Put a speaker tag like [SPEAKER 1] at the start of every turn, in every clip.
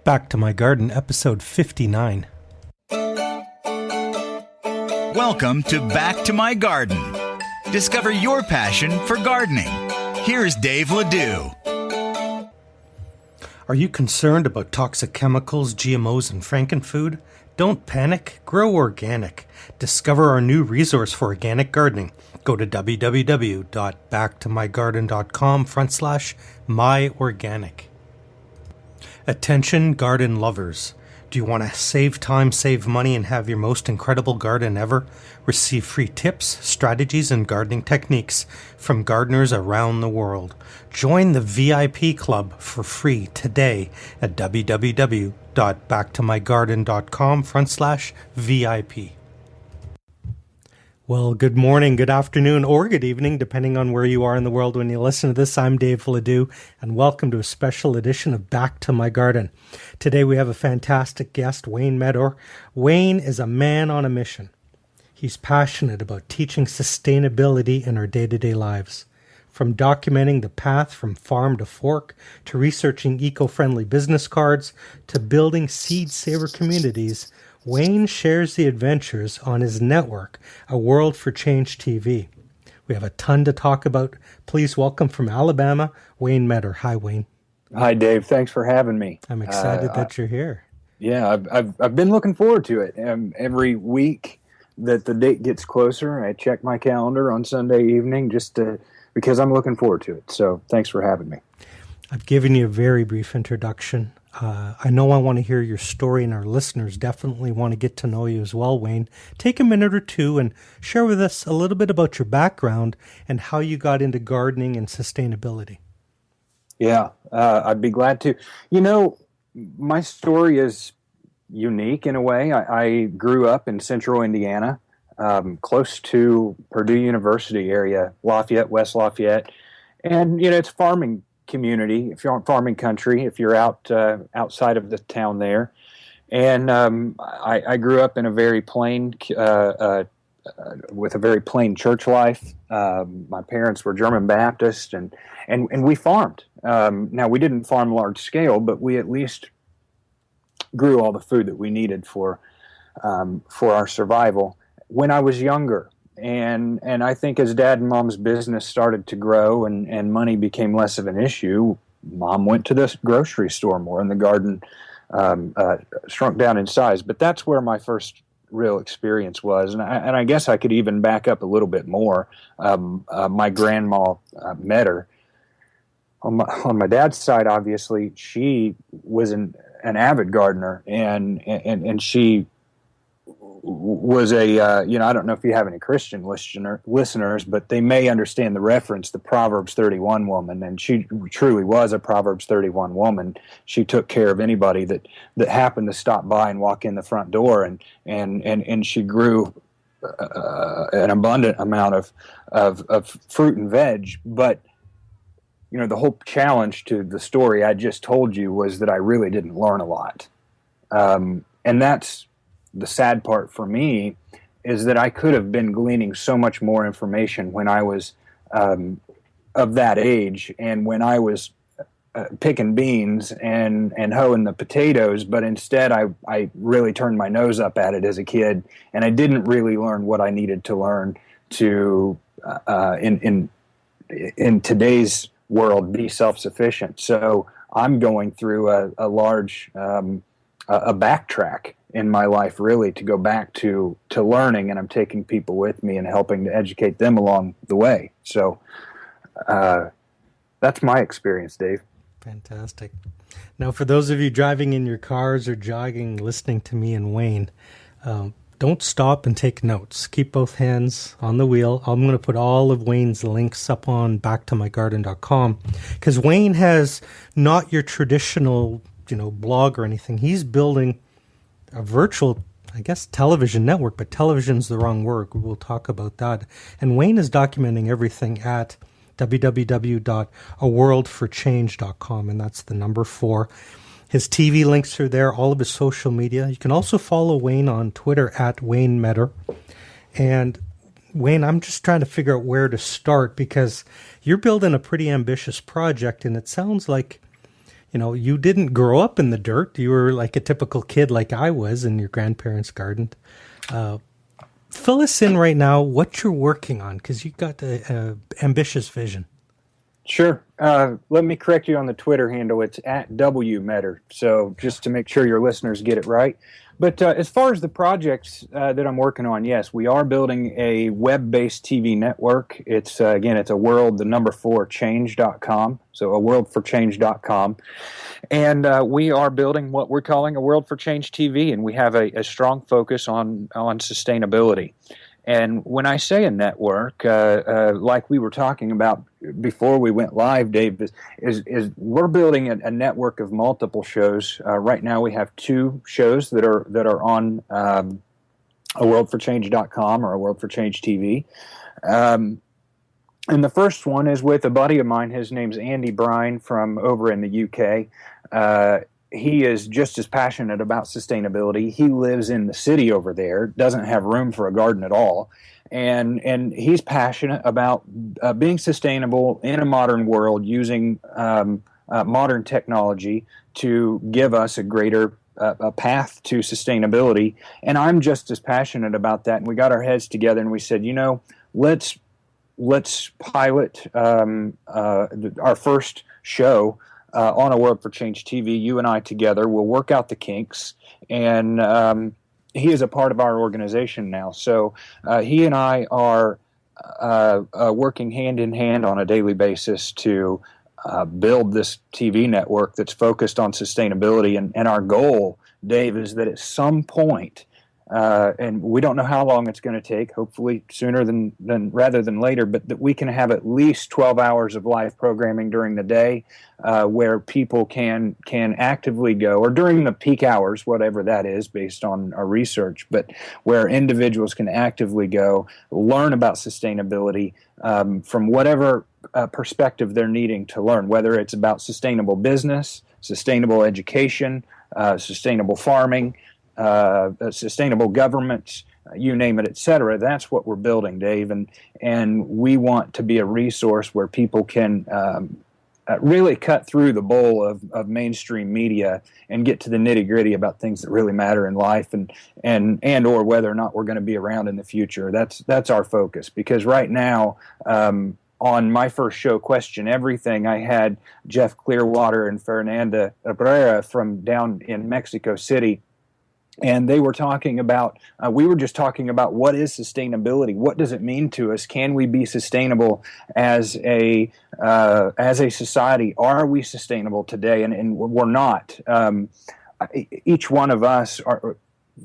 [SPEAKER 1] Back to My Garden, episode 59.
[SPEAKER 2] Welcome to Back to My Garden. Discover your passion for gardening. Here's Dave Ledoux.
[SPEAKER 1] Are you concerned about toxic chemicals, GMOs, and frankenfood? Don't panic. Grow organic. Discover our new resource for organic gardening. Go to www.backtomygarden.com/myorganic. Attention garden lovers. Do you want to save time, save money, and have your most incredible garden ever? Receive free tips, strategies, and gardening techniques from gardeners around the world. Join the VIP Club for free today at www.backtomygarden.com/VIP. Well, good morning, good afternoon, or good evening, depending on where you are in the world when you listen to this. I'm Dave Ledoux, and welcome to a special edition of Back to My Garden. Today we have a fantastic guest, Wayne Meador. Wayne is a man on a mission. He's passionate about teaching sustainability in our day-to-day lives. From documenting the path from farm to fork, to researching eco-friendly business cards, to building seed-saver communities, Wayne shares the adventures on his network, A World for Change TV. We have a ton to talk about. Please welcome from Alabama, Wayne Meador. Hi, Wayne.
[SPEAKER 3] Hi, Dave. Thanks for having me.
[SPEAKER 1] I'm excited that you're here.
[SPEAKER 3] Yeah, I've been looking forward to it. Every week that the date gets closer, I check my calendar on Sunday evening because I'm looking forward to it. So thanks for having me.
[SPEAKER 1] I've given you a very brief introduction. I know I want to hear your story, and our listeners definitely want to get to know you as well, Wayne. Take a minute or two and share with us a little bit about your background and how you got into gardening and sustainability.
[SPEAKER 3] Yeah, I'd be glad to. You know, my story is unique in a way. I grew up in central Indiana, close to Purdue University area, Lafayette, West Lafayette. And, you know, it's farming community, if you're on farming country, if you're outside of the town there. And I grew up in a very plain, with a very plain church life. My parents were German Baptist, and we farmed. Now, we didn't farm large scale, but we at least grew all the food that we needed for our survival when I was younger. And I think as Dad and Mom's business started to grow and money became less of an issue, Mom went to the grocery store more, and the garden shrunk down in size. But that's where my first real experience was. And I guess I could even back up a little bit more. My grandma, Meador, on my dad's side, obviously, she was an avid gardener, and she was I don't know if you have any Christian listeners, but they may understand the reference, the Proverbs 31 woman, and she truly was a Proverbs 31 woman. She took care of anybody that happened to stop by and walk in the front door, and she grew an abundant amount of fruit and veg. But, you know, the whole challenge to the story I just told you was that I really didn't learn a lot. And that's the sad part for me, is that I could have been gleaning so much more information when I was of that age, and when I was picking beans and hoeing the potatoes, but instead I really turned my nose up at it as a kid, and I didn't really learn what I needed to learn to in today's world be self-sufficient. So I'm going through a large a backtrack in my life, really, to go back to learning, and I'm taking people with me and helping to educate them along the way. So that's my experience, Dave.
[SPEAKER 1] Fantastic. Now, for those of you driving in your cars or jogging, listening to me and Wayne, don't stop and take notes. Keep both hands on the wheel. I'm going to put all of Wayne's links up on BackToMyGarden.com, because Wayne has not your traditional, blog or anything. He's building a virtual, I guess, television network, but television's the wrong word. We'll talk about that. And Wayne is documenting everything at www.aworldforchange.com, and that's the number 4. His TV links are there, all of his social media. You can also follow Wayne on Twitter at Wayne Meador. And Wayne, I'm just trying to figure out where to start, because you're building a pretty ambitious project, and it sounds like, you didn't grow up in the dirt. You were like a typical kid like I was in your grandparents' garden. Fill us in right now what you're working on, because you've got an ambitious vision.
[SPEAKER 3] Sure. Let me correct you on the Twitter handle. It's at WMeador. So just to make sure your listeners get it right. But as far as the projects that I'm working on, yes, we are building a web-based TV network. It's, again, it's a world, the number 4, change.com. So a worldforchange.com. And we are building what we're calling a World for Change TV, and we have a strong focus on sustainability. And when I say a network, like we were talking about before we went live, Dave, is we're building a network of multiple shows. Right now, we have 2 shows that are on a worldforchange.com or a World for Change TV. And the first one is with a buddy of mine. His name's Andy Brine from over in the UK. He is just as passionate about sustainability. He lives in the city over there, doesn't have room for a garden at all, and he's passionate about being sustainable in a modern world using modern technology to give us a greater a path to sustainability. And I'm just as passionate about that. And we got our heads together and we said, let's pilot our first show on a World for Change TV, you and I together. We'll work out the kinks, and he is a part of our organization now. So he and I are working hand in hand on a daily basis to build this TV network that's focused on sustainability. And our goal, Dave, is that at some point, and we don't know how long it's going to take, hopefully sooner than rather than later, but that we can have at least 12 hours of live programming during the day where people can actively go, or during the peak hours, whatever that is based on our research, but where individuals can actively go, learn about sustainability from whatever perspective they're needing to learn, whether it's about sustainable business, sustainable education, sustainable farming, sustainable government, you name it, et cetera. That's what we're building, Dave, and we want to be a resource where people can really cut through the bowl of mainstream media and get to the nitty gritty about things that really matter in life, and or whether or not we're going to be around in the future. That's our focus, because right now, on my first show, Question Everything, I had Jeff Clearwater and Fernanda Abrera from down in Mexico City. And they were talking about, we were just talking about what is sustainability? What does it mean to us? Can we be sustainable as a society? Are we sustainable today? And we're not. Each one of us,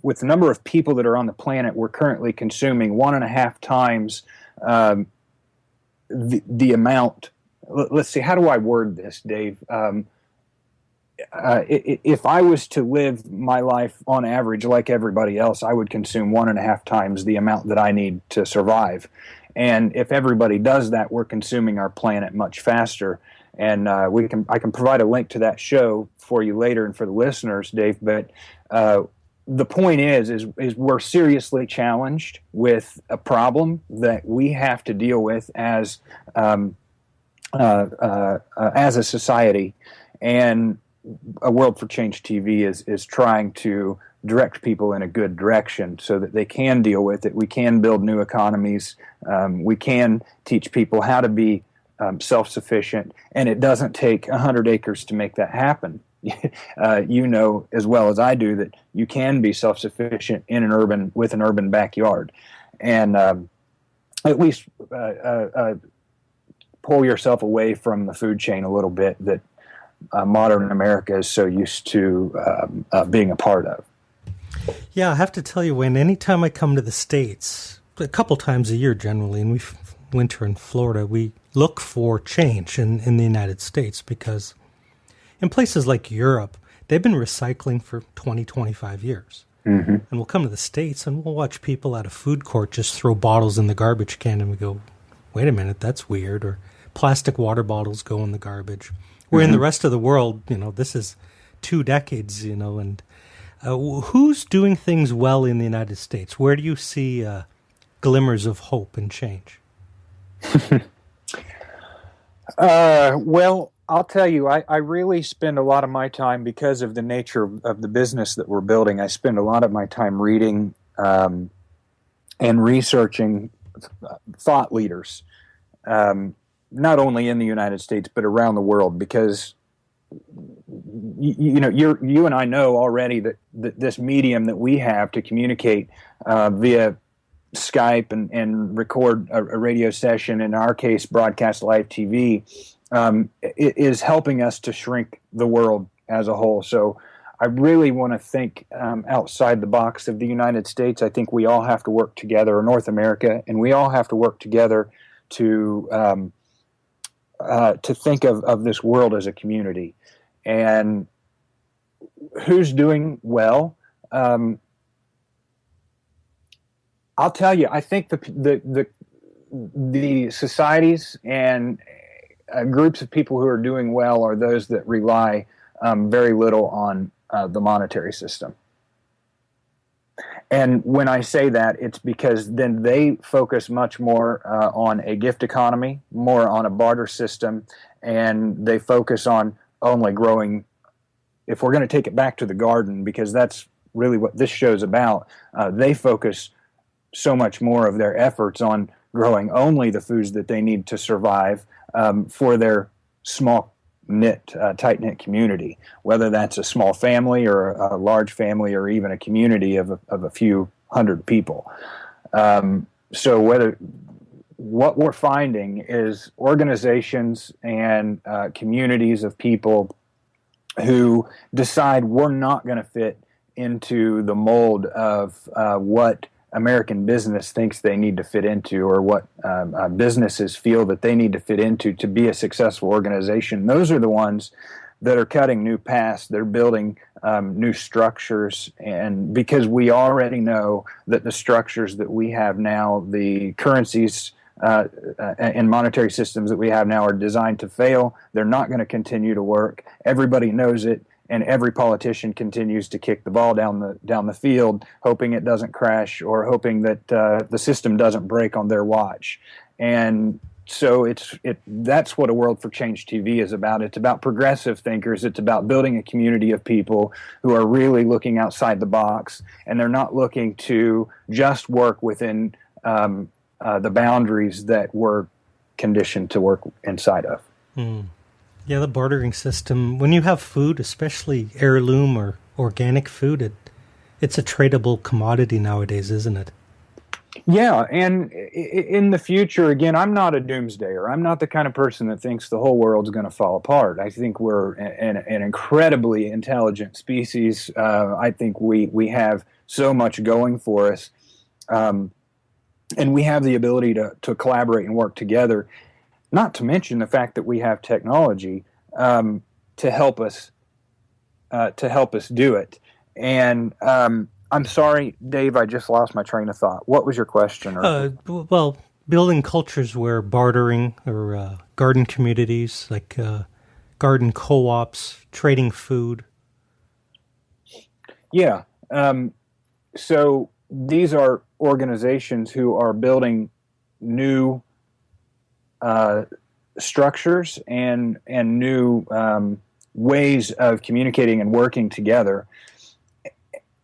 [SPEAKER 3] with the number of people that are on the planet, we're currently consuming 1.5 times the amount. Let's see, how do I word this, Dave? If I was to live my life on average like everybody else, I would consume 1.5 times the amount that I need to survive. And if everybody does that, we're consuming our planet much faster. And I can provide a link to that show for you later and for the listeners, Dave. But the point is we're seriously challenged with a problem that we have to deal with as a society. And a World for Change TV is trying to direct people in a good direction so that they can deal with it. We can build new economies. We can teach people how to be self-sufficient, and it doesn't take 100 acres to make that happen. You know as well as I do that you can be self-sufficient with an urban backyard, and at least pull yourself away from the food chain a little bit that modern America is so used to being a part of.
[SPEAKER 1] Yeah, I have to tell you, Wayne, anytime I come to the States, a couple times a year generally, and we winter in Florida, we look for change in the United States, because in places like Europe, they've been recycling for 20, 25 years. Mm-hmm. And we'll come to the States and we'll watch people at a food court just throw bottles in the garbage can, and we go, wait a minute, that's weird. Or plastic water bottles go in the garbage. Where in the rest of the world, this is 2 decades, and who's doing things well in the United States? Where do you see glimmers of hope and change?
[SPEAKER 3] Well, I'll tell you, I really spend a lot of my time, because of the nature of the business that we're building, I spend a lot of my time reading and researching thought leaders, not only in the United States, but around the world, because you and I know already that this medium that we have to communicate via Skype and record a radio session, in our case, broadcast live TV, is helping us to shrink the world as a whole. So I really want to think outside the box of the United States. I think we all have to work together, or North America, and we all have to work together to think of this world as a community. And who's doing well? I'll tell you, I think the societies and groups of people who are doing well are those that rely very little on the monetary system. And when I say that, it's because then they focus much more on a gift economy, more on a barter system, and they focus on only growing. If we're going to take it back to the garden, because that's really what this show's about, they focus so much more of their efforts on growing only the foods that they need to survive for their small knit, tight-knit community, whether that's a small family or a large family or even a community of a few hundred people. So what we're finding is organizations and communities of people who decide we're not going to fit into the mold of what American business thinks they need to fit into, or what businesses feel that they need to fit into to be a successful organization. Those are the ones that are cutting new paths. They're building new structures, and because we already know that the structures that we have now, the currencies and monetary systems that we have now, are designed to fail. They're not going to continue to work. Everybody knows it. And every politician continues to kick the ball down the field, hoping it doesn't crash, or hoping that the system doesn't break on their watch. And so that's what A World for Change TV is about. It's about progressive thinkers. It's about building a community of people who are really looking outside the box, and they're not looking to just work within the boundaries that we're conditioned to work inside of.
[SPEAKER 1] Mm. Yeah, the bartering system, when you have food, especially heirloom or organic food, it's a tradable commodity nowadays, isn't it?
[SPEAKER 3] Yeah, and in the future, again, I'm not a doomsdayer. I'm not the kind of person that thinks the whole world's going to fall apart. I think we're an incredibly intelligent species. I think we have so much going for us, and we have the ability to collaborate and work together. Not to mention the fact that we have technology to help us do it. And I'm sorry, Dave, I just lost my train of thought. What was your question?
[SPEAKER 1] Well, building cultures where bartering or garden communities, like garden co-ops, trading food. Yeah.
[SPEAKER 3] So these are organizations who are building new structures and new ways of communicating and working together,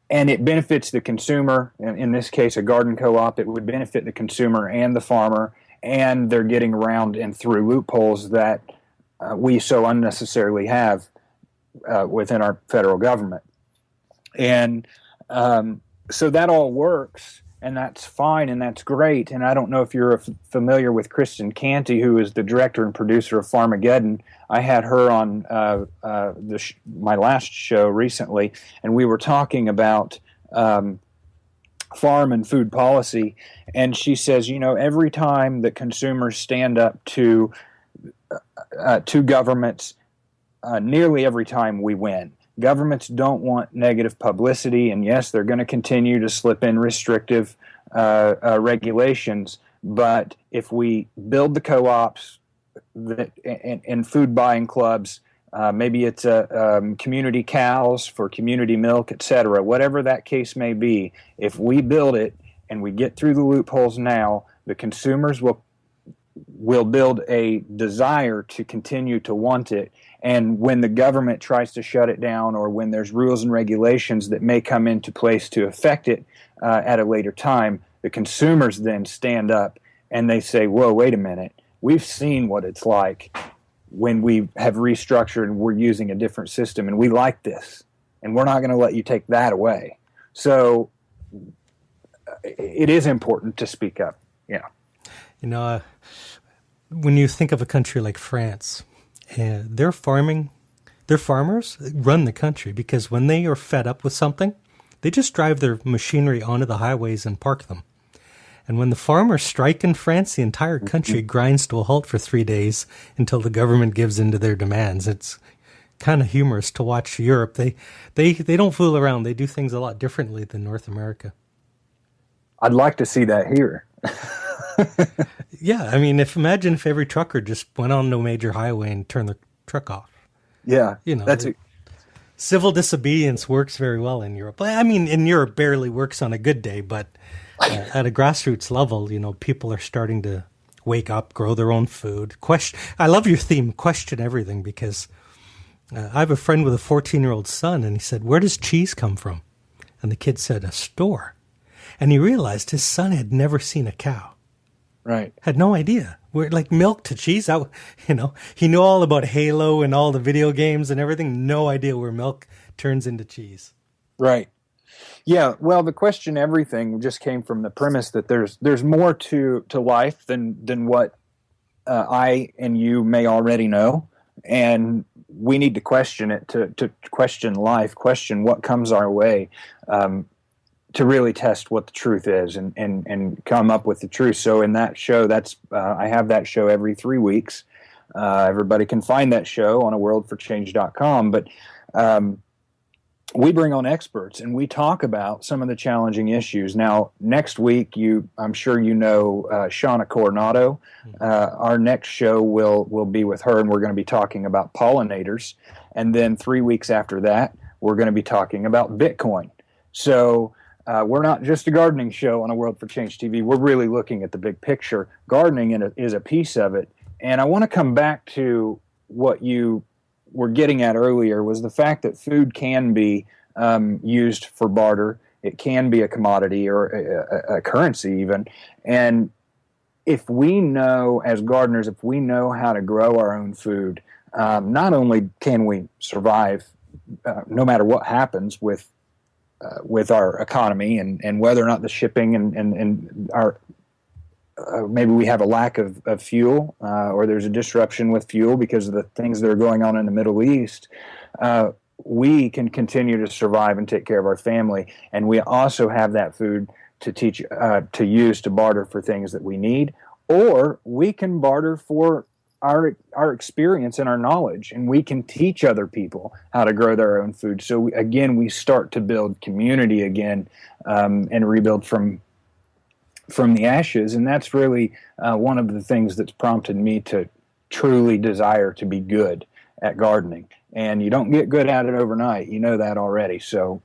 [SPEAKER 3] and it benefits the consumer. In this case, a garden co-op, it would benefit the consumer and the farmer, and they're getting around and through loopholes that we so unnecessarily have within our federal government. And so that all works. And that's fine, and that's great. And I don't know if you're familiar with Kristen Canty, who is the director and producer of Farmageddon. I had her on my last show recently, and we were talking about farm and food policy. And she says, every time that consumers stand up to governments, nearly every time we win. Governments don't want negative publicity, and yes, they're going to continue to slip in restrictive regulations. But if we build the co-ops and food buying clubs, maybe it's community cows for community milk, etc., whatever that case may be, if we build it and we get through the loopholes now, the consumers will will build a desire to continue to want it. And when the government tries to shut it down, or when there's rules and regulations that may come into place to affect it at a later time, the consumers then stand up and they say, whoa, wait a minute. We've seen what it's like when we have restructured and we're using a different system, and we like this, and we're not going to let you take that away. So it is important to speak up. Yeah.
[SPEAKER 1] When you think of a country like France, their farmers run the country, because when they are fed up with something, they just drive their machinery onto the highways and park them. And when the farmers strike in France, the entire country grinds to a halt for 3 days until the government gives in to their demands. It's kind of humorous to watch Europe. They don't fool around. They do things a lot differently than North America.
[SPEAKER 3] I'd like to see that here.
[SPEAKER 1] Yeah, I mean, imagine if every trucker just went on to a major highway and turned the truck off.
[SPEAKER 3] Yeah,
[SPEAKER 1] civil disobedience works very well in Europe. I mean, in Europe, barely works on a good day, but at a grassroots level, people are starting to wake up, grow their own food. I love your theme, question everything, because I have a friend with a 14-year-old son, and he said, "Where does cheese come from?" And the kid said, "A store." And he realized his son had never seen a cow.
[SPEAKER 3] Right.
[SPEAKER 1] Had no idea. We're like milk to cheese. He knew all about Halo and all the video games and everything. No idea where milk turns into cheese.
[SPEAKER 3] Right. Yeah. Well, the question everything just came from the premise that there's more to life than what I and you may already know, and we need to question it, to question life, question what comes our way. To really test what the truth is and come up with the truth. So in that show, I have that show every 3 weeks. Everybody can find that show on aworldforchange.com. But we bring on experts and we talk about some of the challenging issues. Now, next week, I'm sure Shauna Coronado. Our next show will be with her, and we're going to be talking about pollinators. And then 3 weeks after that, we're going to be talking about Bitcoin. So we're not just a gardening show on A World for Change TV. We're really looking at the big picture. Gardening is a piece of it. And I want to come back to what you were getting at earlier, was the fact that food can be used for barter. It can be a commodity or a currency even. And if we know, as gardeners, if we know how to grow our own food, not only can we survive no matter what happens with our economy and whether or not the shipping and our maybe we have a lack of fuel or there's a disruption with fuel because of the things that are going on in the Middle East, we can continue to survive and take care of our family. And we also have that food to use to barter for things that we need, or we can barter for our experience and our knowledge, and we can teach other people how to grow their own food. So we start to build community again and rebuild from the ashes. And that's really one of the things that's prompted me to truly desire to be good at gardening. And you don't get good at it overnight. You know that already. So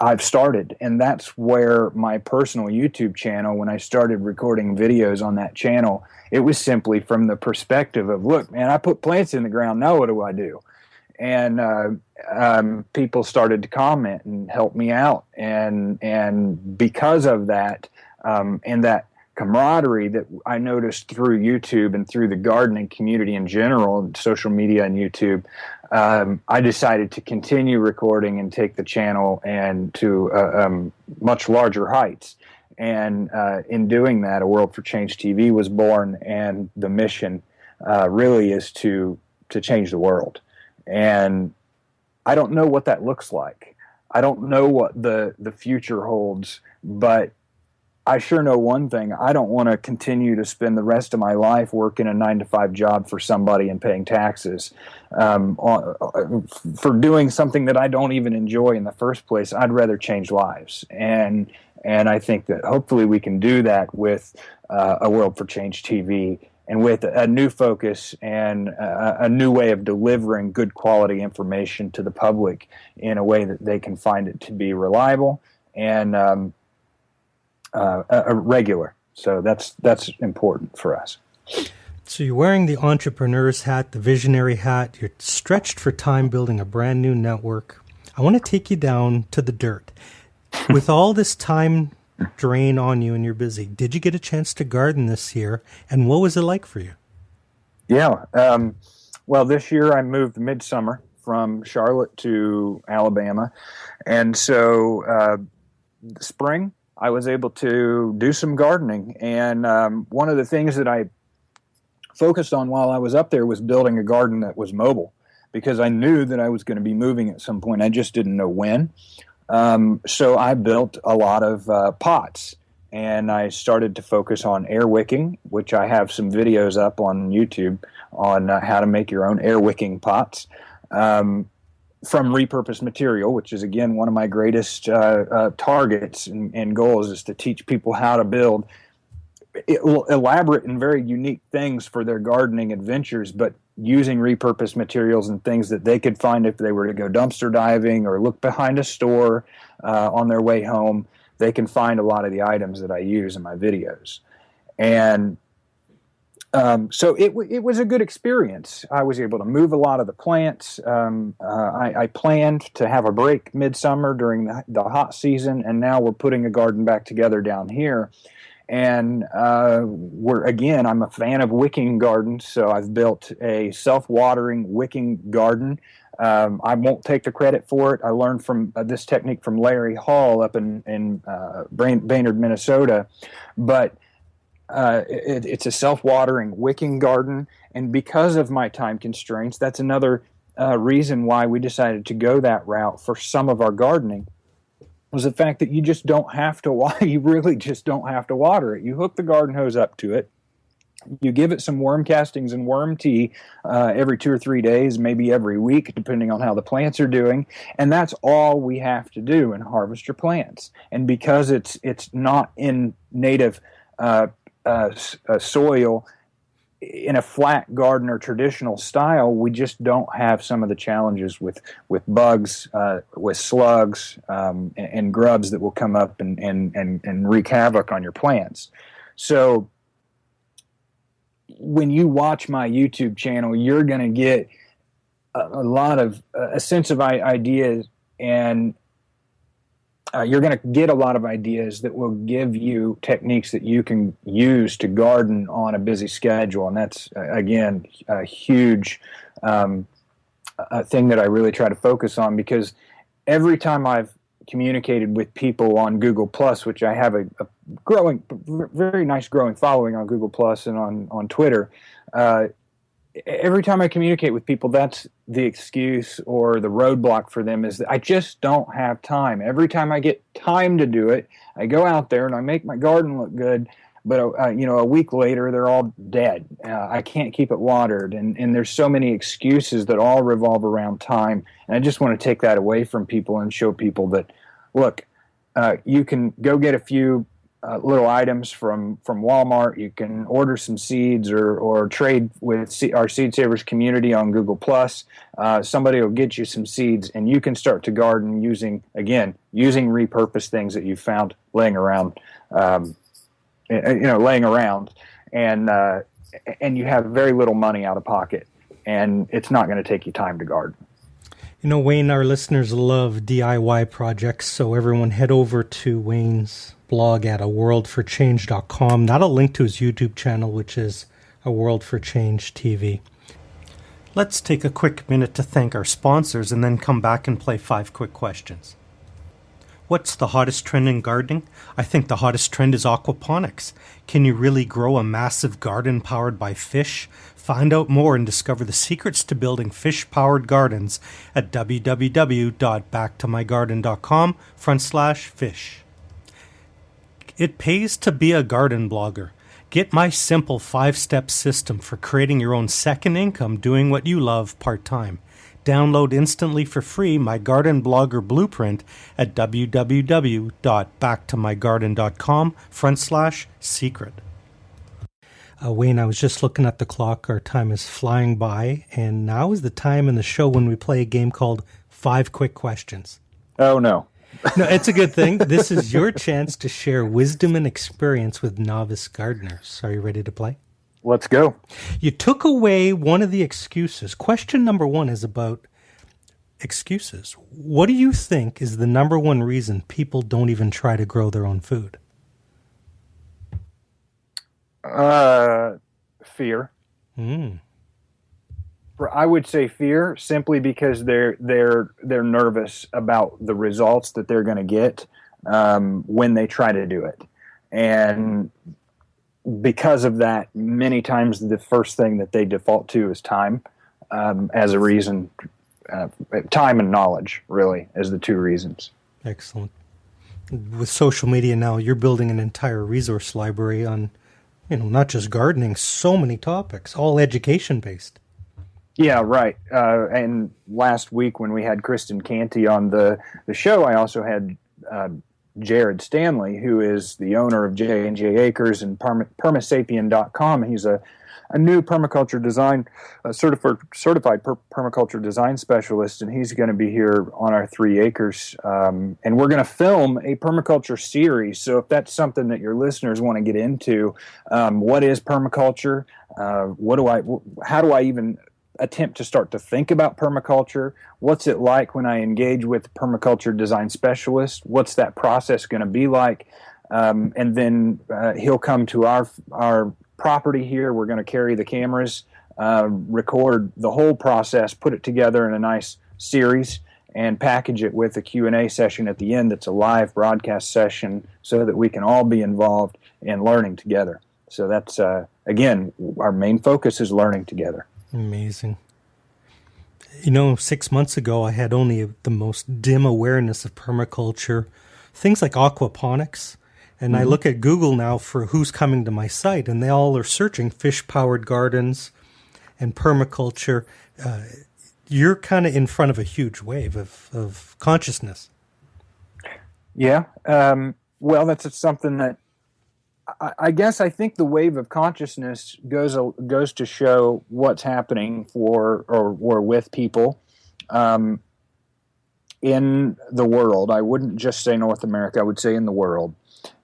[SPEAKER 3] I've started, and that's where my personal YouTube channel, when I started recording videos on that channel, it was simply from the perspective of, look, man, I put plants in the ground. Now what do I do? And people started to comment and help me out. And because of that, and that camaraderie that I noticed through YouTube and through the gardening community in general, and social media and YouTube, I decided to continue recording and take the channel and to much larger heights. And in doing that, A World for Change TV was born, and the mission really is to change the world. And I don't know what that looks like. I don't know what the future holds, but I sure know one thing. I don't want to continue to spend the rest of my life working a 9-to-5 job for somebody and paying taxes for doing something that I don't even enjoy in the first place. I'd rather change lives. And I think that hopefully we can do that with A World for Change TV, and with a new focus and a new way of delivering good quality information to the public in a way that they can find it to be reliable and regular. So that's important for us.
[SPEAKER 1] So you're wearing the entrepreneur's hat, the visionary hat. You're stretched for time building a brand new network. I want to take you down to the dirt. With all this time drain on you and you're busy, did you get a chance to garden this year? And what was it like for you?
[SPEAKER 3] Yeah. Well, this year I moved midsummer from Charlotte to Alabama. And so spring, I was able to do some gardening. And one of the things that I focused on while I was up there was building a garden that was mobile, because I knew that I was going to be moving at some point. I just didn't know when. So I built a lot of pots, and I started to focus on airwicking, which I have some videos up on YouTube on how to make your own airwicking pots from repurposed material, which is, again, one of my greatest targets and goals, is to teach people how to build elaborate and very unique things for their gardening adventures, but using repurposed materials and things that they could find if they were to go dumpster diving or look behind a store on their way home. They can find a lot of the items that I use in my videos. And so it was a good experience. I was able to move a lot of the plants. I planned to have a break midsummer during the hot season, and now we're putting a garden back together down here. And I'm a fan of wicking gardens, so I've built a self-watering wicking garden. I won't take the credit for it. I learned from this technique from Larry Hall up in Baynard, Minnesota. But it's a self-watering wicking garden, and because of my time constraints, that's another reason why we decided to go that route for some of our gardening. Was the fact that you just don't have to you really just don't have to water it. You hook the garden hose up to it. You give it some worm castings and worm tea every 2 or 3 days, maybe every week, depending on how the plants are doing. And that's all we have to do and harvest your plants. And because it's not in native soil, in a flat garden or traditional style, we just don't have some of the challenges with bugs, with slugs, and grubs that will come up and wreak havoc on your plants. So when you watch my YouTube channel, you're going to get a sense of ideas, and you're going to get a lot of ideas that will give you techniques that you can use to garden on a busy schedule. And that's, again, a huge thing that I really try to focus on, because every time I've communicated with people on Google+, which I have a growing, very nice growing following on Google+ and on Twitter, every time I communicate with people, that's the excuse or the roadblock for them, is that I just don't have time. Every time I get time to do it, I go out there and I make my garden look good, but a week later they're all dead. I can't keep it watered, and there's so many excuses that all revolve around time. And I just want to take that away from people and show people that, look, you can go get a few little items from Walmart. You can order some seeds or trade with our Seed Savers community on Google+. Somebody will get you some seeds, and you can start to garden using repurposed things that you found laying around, and you have very little money out of pocket, and it's not going to take you time to garden.
[SPEAKER 1] You know, Wayne, our listeners love DIY projects, so everyone head over to Wayne's blog at aworldforchange.com. Not a link to his YouTube channel, which is A World for Change TV. Let's take a quick minute to thank our sponsors and then come back and play 5 quick questions. What's the hottest trend in gardening? I think the hottest trend is aquaponics. Can you really grow a massive garden powered by fish? Find out more and discover the secrets to building fish-powered gardens at www.backtomygarden.com/fish. It pays to be a garden blogger. Get my simple 5-step system for creating your own second income doing what you love part-time. Download instantly for free my garden blogger blueprint at www.backtomygarden.com/secret. Wayne, I was just looking at the clock. Our time is flying by, and now is the time in the show when we play a game called 5 Quick Questions.
[SPEAKER 3] Oh, no.
[SPEAKER 1] No, it's a good thing. This is your chance to share wisdom and experience with novice gardeners. Are you ready to play?
[SPEAKER 3] Let's go.
[SPEAKER 1] You took away one of the excuses. Question number 1 is about excuses. What do you think is the number one reason people don't even try to grow their own food?
[SPEAKER 3] Fear.
[SPEAKER 1] Mm.
[SPEAKER 3] I would say fear, simply because they're nervous about the results that they're going to get when they try to do it, and because of that, many times the first thing that they default to is time as a reason. Time and knowledge, really, as the two reasons.
[SPEAKER 1] Excellent. With social media now, you're building an entire resource library on, not just gardening, so many topics, all education-based.
[SPEAKER 3] Yeah, right. And last week when we had Kristen Canty on the show, I also had Jared Stanley, who is the owner of J&J Acres and permasapien.com. He's a new permaculture design, certified permaculture design specialist, and he's going to be here on our 3 acres. And we're going to film a permaculture series. So if that's something that your listeners want to get into, what is permaculture? How do I even attempt to start to think about permaculture? What's it like when I engage with permaculture design specialist? What's that process going to be like? And then he'll come to our property here. We're going to carry the cameras, record the whole process, put it together in a nice series, and package it with a Q&A session at the end that's a live broadcast session so that we can all be involved in learning together. So that's, again, our main focus is learning together.
[SPEAKER 1] Amazing. 6 months ago, I had only the most dim awareness of permaculture, things like aquaponics. And I look at Google now for who's coming to my site, and they all are searching fish-powered gardens and permaculture. You're kind of in front of a huge wave of consciousness.
[SPEAKER 3] Yeah. Well, that's something that I guess I think the wave of consciousness goes to show what's happening for or with people in the world. I wouldn't just say North America. I would say in the world.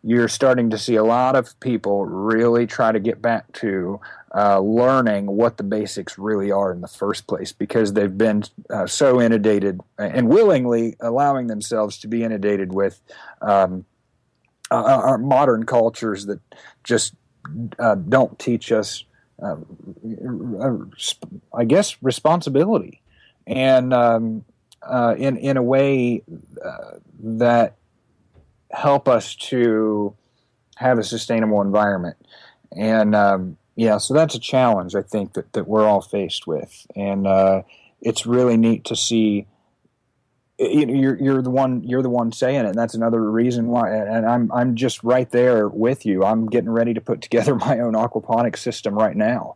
[SPEAKER 3] You're starting to see a lot of people really try to get back to learning what the basics really are in the first place, because they've been so inundated and willingly allowing themselves to be inundated with our modern cultures that just don't teach us, I guess, responsibility, and in a way that help us to have a sustainable environment. And so that's a challenge, I think, that we're all faced with. And it's really neat to see. You're the one saying it, and that's another reason why. And I'm just right there with you. I'm getting ready to put together my own aquaponics system right now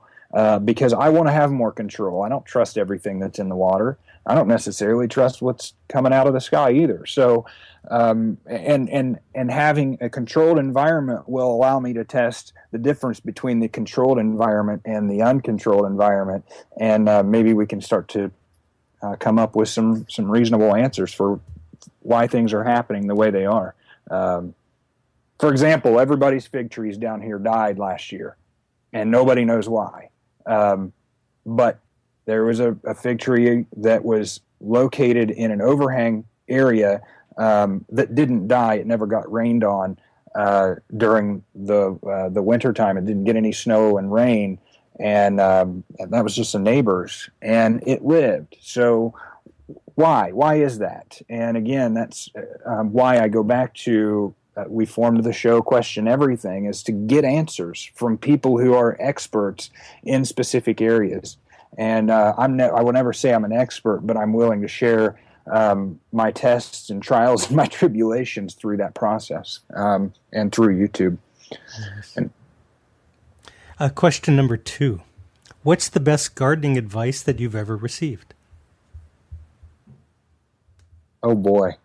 [SPEAKER 3] because I want to have more control. I don't trust everything that's in the water. I don't necessarily trust what's coming out of the sky either. So, and having a controlled environment will allow me to test the difference between the controlled environment and the uncontrolled environment, and maybe we can start to come up with some reasonable answers for why things are happening the way they are. For example, everybody's fig trees down here died last year, and nobody knows why. But there was a fig tree that was located in an overhang area that didn't die. It never got rained on during the winter time. It didn't get any snow and rain. And that was just the neighbors, and it lived. So why? Why is that? And again, that's why I go back to we formed the show Question Everything, is to get answers from people who are experts in specific areas. And I will never say I'm an expert, but I'm willing to share my tests and trials and my tribulations through that process and through YouTube.
[SPEAKER 1] Nice. Question number 2. What's the best gardening advice that you've ever received?
[SPEAKER 3] Oh, boy.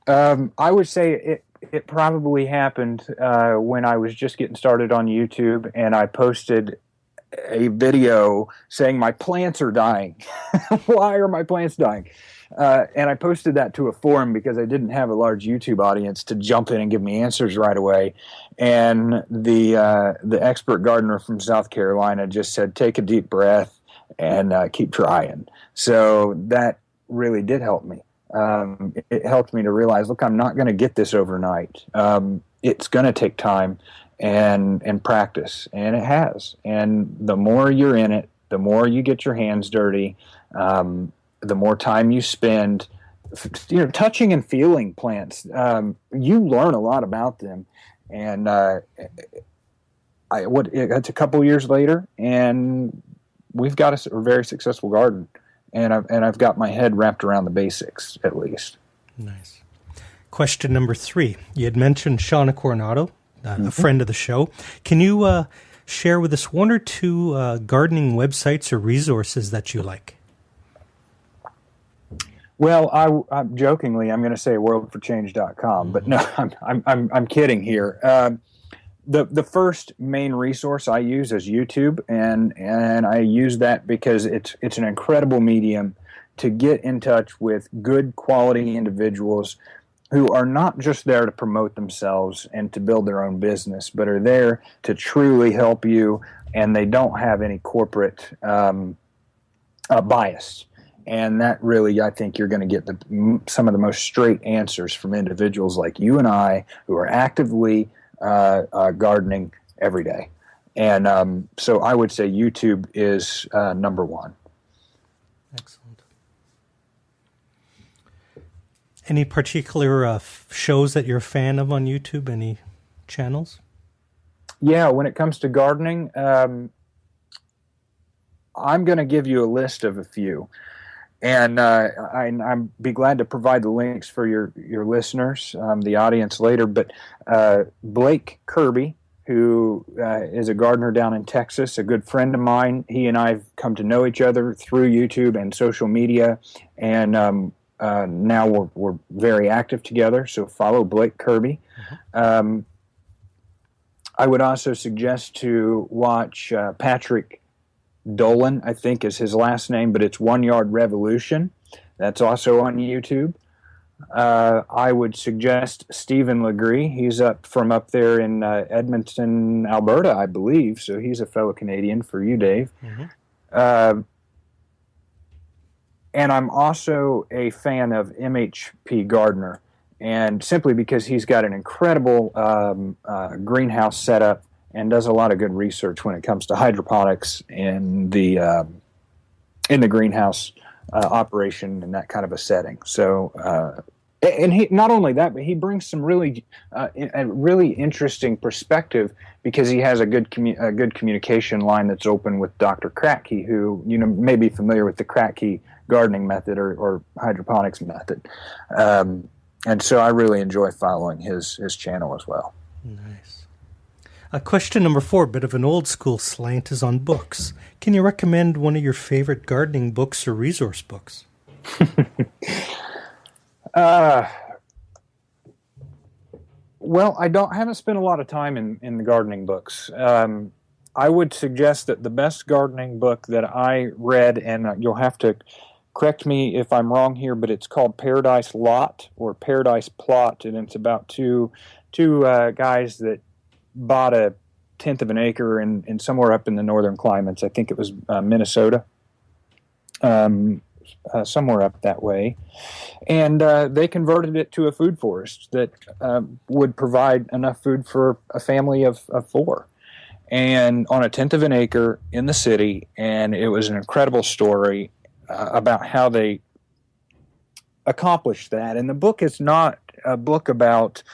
[SPEAKER 3] I would say it probably happened when I was just getting started on YouTube, and I posted a video saying my plants are dying. Why are my plants dying? And I posted that to a forum because I didn't have a large YouTube audience to jump in and give me answers right away. And the expert gardener from South Carolina just said, take a deep breath and keep trying. So that really did help me. It helped me to realize, look, I'm not going to get this overnight. It's going to take time and practice, and it has. And the more you're in it, the more you get your hands dirty, the more time you spend, touching and feeling plants. You learn a lot about them. And it's a couple years later, and we've got a very successful garden. And I've got my head wrapped around the basics, at least.
[SPEAKER 1] Nice. Question number 3. You had mentioned Shauna Coronado, a friend of the show. Can you share with us 1 or 2 gardening websites or resources that you like?
[SPEAKER 3] Well, I'm jokingly, I'm going to say worldforchange.com, but no, I'm kidding here. The first main resource I use is YouTube, and I use that because it's an incredible medium to get in touch with good quality individuals who are not just there to promote themselves and to build their own business, but are there to truly help you, and they don't have any corporate bias. And that really, I think you're going to get some of the most straight answers from individuals like you and I who are actively gardening every day. And so I would say YouTube is number 1.
[SPEAKER 1] Excellent. Any particular shows that you're a fan of on YouTube? Any channels?
[SPEAKER 3] Yeah, when it comes to gardening, I'm going to give you a list of a few. And I'm be glad to provide the links for your listeners, the audience later. But Blake Kirby, who is a gardener down in Texas, a good friend of mine, he and I have come to know each other through YouTube and social media, and now we're very active together. So follow Blake Kirby. I would also suggest to watch Patrick Dolan, I think is his last name, but it's 1 Yard Revolution. That's also on YouTube. I would suggest Stephen Legree. He's up there in Edmonton, Alberta, I believe. So he's a fellow Canadian for you, Dave. And I'm also a fan of MHP Gardner, and simply because he's got an incredible greenhouse setup and does a lot of good research when it comes to hydroponics and the greenhouse operation and that kind of a setting. So, and he not only that, but he brings some really a really interesting perspective because he has a good communication line that's open with Dr. Kratky, who may be familiar with the Kratky gardening method or hydroponics method. And so I really enjoy following his channel as well.
[SPEAKER 1] Nice. Question number 4, bit of an old school slant, is on books. Can you recommend one of your favorite gardening books or resource books?
[SPEAKER 3] Well, I haven't spent a lot of time in the gardening books. I would suggest that the best gardening book that I read, and you'll have to correct me if I'm wrong here, but it's called Paradise Lot or Paradise Plot, and it's about two guys that bought a 1/10 of an acre in somewhere up in the northern climates. I think it was Minnesota, somewhere up that way. And they converted it to a food forest that would provide enough food for a family of 4. And on a 1/10 of an acre in the city, and it was an incredible story about how they accomplished that. And the book is not a book about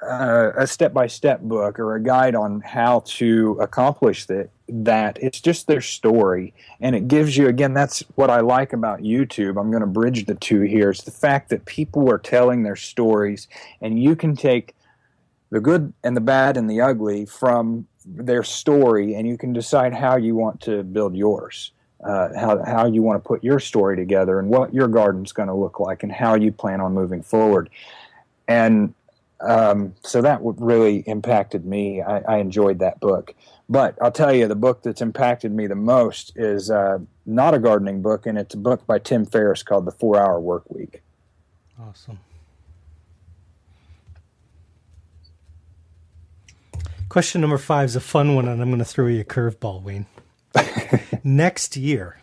[SPEAKER 3] a step-by-step book or a guide on how to accomplish that. It's just their story, and it gives you, again, that's what I like about YouTube. I'm going to bridge the two here. It's the fact that people are telling their stories, and you can take the good and the bad and the ugly from their story, and you can decide how you want to build yours, how you want to put your story together, and what your garden's going to look like, and how you plan on moving forward. And So that really impacted me. I enjoyed that book. But I'll tell you, the book that's impacted me the most is not a gardening book, and it's a book by Tim Ferriss called The 4-Hour Workweek.
[SPEAKER 1] Awesome. Question number 5 is a fun one, and I'm going to throw you a curveball, Wayne. Next year,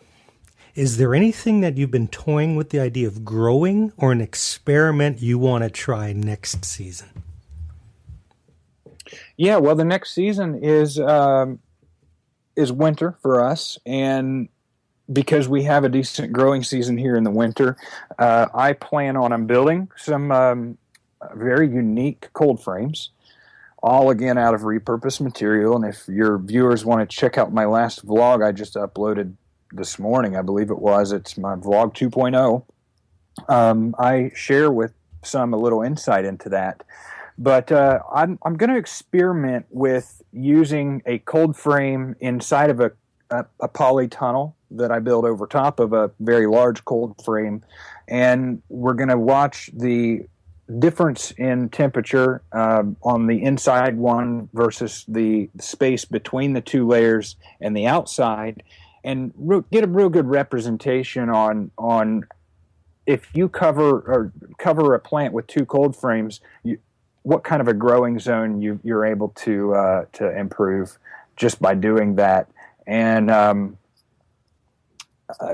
[SPEAKER 1] is there anything that you've been toying with the idea of growing, or an experiment you want to try next season?
[SPEAKER 3] Yeah, well, the next season is winter for us, and because we have a decent growing season here in the winter, I plan on building some very unique cold frames, all again out of repurposed material. And if your viewers want to check out my last vlog I just uploaded this morning, I believe it was, it's my vlog 2.0. I share with some a little insight into that. But I'm going to experiment with using a cold frame inside of a polytunnel that I build over top of a very large cold frame. And we're going to watch the difference in temperature on the inside one versus the space between the two layers and the outside, and get a real good representation on if you cover a plant with two cold frames, what kind of a growing zone you're able to improve just by doing that. And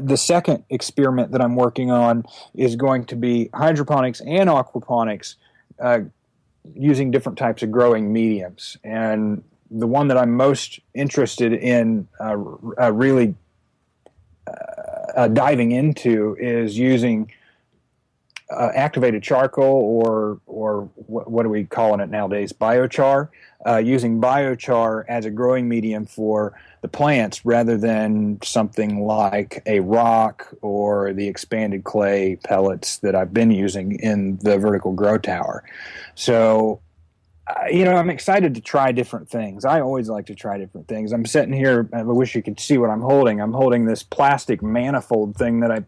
[SPEAKER 3] the second experiment that I'm working on is going to be hydroponics and aquaponics using different types of growing mediums. And the one that I'm most interested in really diving into is using activated charcoal, or what are we calling it nowadays? BIOCHAR. Using BIOCHAR as a growing medium for the plants rather than something like a rock or the expanded clay pellets that I've been using in the vertical grow tower. So, I'm excited to try different things. I always like to try different things. I'm sitting here, I wish you could see what I'm holding. I'm holding this plastic manifold thing that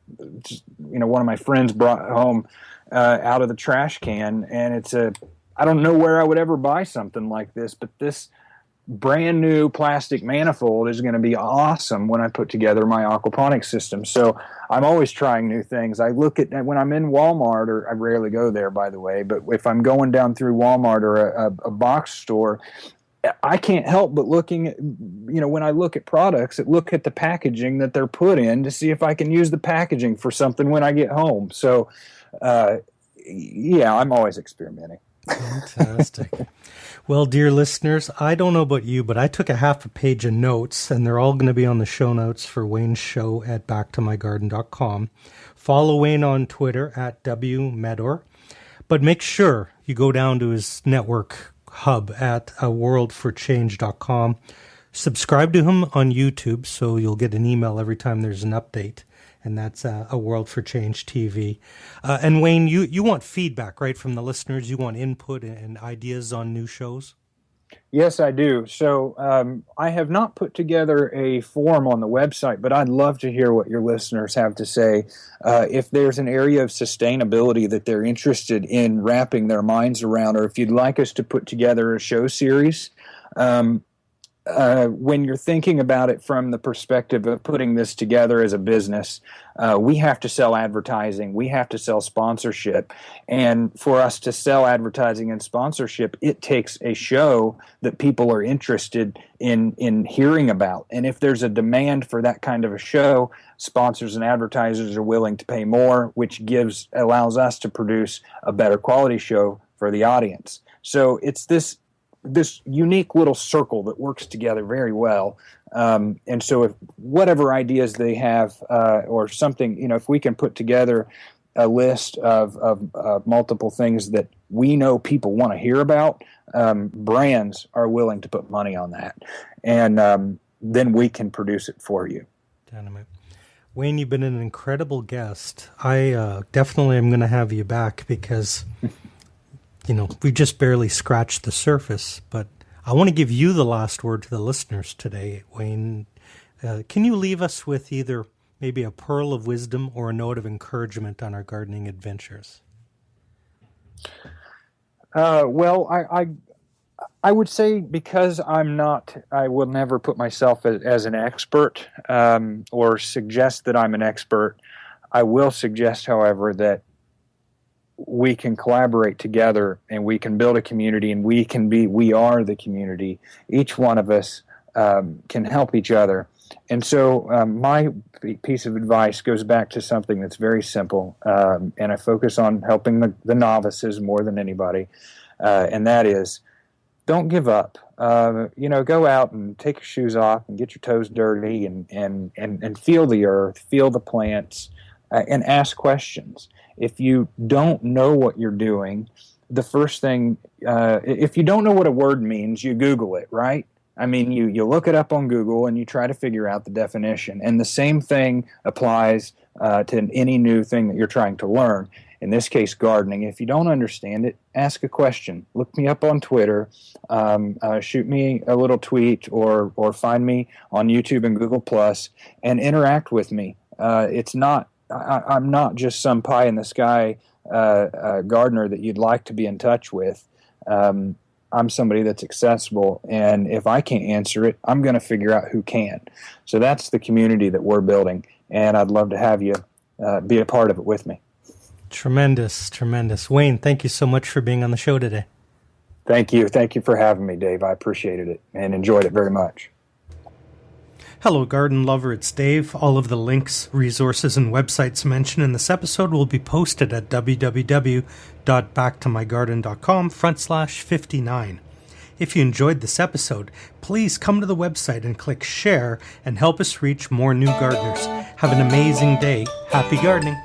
[SPEAKER 3] one of my friends brought home out of the trash can, and I don't know where I would ever buy something like this, but this brand new plastic manifold is going to be awesome when I put together my aquaponics system. So I'm always trying new things. I look at when I'm in Walmart, or I rarely go there, by the way, but if I'm going down through Walmart or a box store, I can't help but looking at, when I look at products, look at the packaging that they're put in to see if I can use the packaging for something when I get home. So, I'm always experimenting.
[SPEAKER 1] Fantastic. Well, dear listeners, I don't know about you, but I took a half a page of notes, and they're all going to be on the show notes for Wayne's show at BackToMyGarden.com. Follow Wayne on Twitter at WMeador, but make sure you go down to his network hub at worldforchange.com. Subscribe to him on YouTube so you'll get an email every time there's an update. And that's a World for Change TV. And Wayne, you want feedback, right, from the listeners? You want input and ideas on new shows?
[SPEAKER 3] Yes, I do. So I have not put together a form on the website, but I'd love to hear what your listeners have to say. If there's an area of sustainability that they're interested in wrapping their minds around, or if you'd like us to put together a show series, when you're thinking about it from the perspective of putting this together as a business, we have to sell advertising, we have to sell sponsorship, and for us to sell advertising and sponsorship, it takes a show that people are interested in hearing about. And if there's a demand for that kind of a show, sponsors and advertisers are willing to pay more, which allows us to produce a better quality show for the audience. So it's this unique little circle that works together very well. And so if whatever ideas they have or something, if we can put together a list of multiple things that we know people want to hear about, brands are willing to put money on that. And then we can produce it for you.
[SPEAKER 1] Dynamite. Wayne, you've been an incredible guest. I definitely am going to have you back because... we just barely scratched the surface, but I want to give you the last word to the listeners today, Wayne. Can you leave us with either maybe a pearl of wisdom or a note of encouragement on our gardening adventures?
[SPEAKER 3] Well, I would say because I will never put myself as an expert or suggest that I'm an expert. I will suggest, however, that we can collaborate together and we can build a community, and we are the community. Each one of us can help each other. And so my piece of advice goes back to something that's very simple, and I focus on helping the novices more than anybody, and that is, don't give up. Go out and take your shoes off and get your toes dirty and feel the earth, feel the plants, and ask questions. If you don't know what you're doing, the first thing, if you don't know what a word means, you Google it, right? I mean, you look it up on Google and you try to figure out the definition. And the same thing applies to any new thing that you're trying to learn. In this case, gardening. If you don't understand it, ask a question. Look me up on Twitter, shoot me a little tweet, or find me on YouTube and Google Plus, and interact with me. I'm not just some pie in the sky gardener that you'd like to be in touch with. I'm somebody that's accessible, and if I can't answer it, I'm going to figure out who can. So that's the community that we're building, and I'd love to have you be a part of it with me.
[SPEAKER 1] Tremendous, tremendous. Wayne, thank you so much for being on the show today.
[SPEAKER 3] Thank you. Thank you for having me, Dave. I appreciated it and enjoyed it very much.
[SPEAKER 1] Hello, garden lover. It's Dave. All of the links, resources, and websites mentioned in this episode will be posted at www.backtomygarden.com/59. If you enjoyed this episode, please come to the website and click share and help us reach more new gardeners. Have an amazing day. Happy gardening.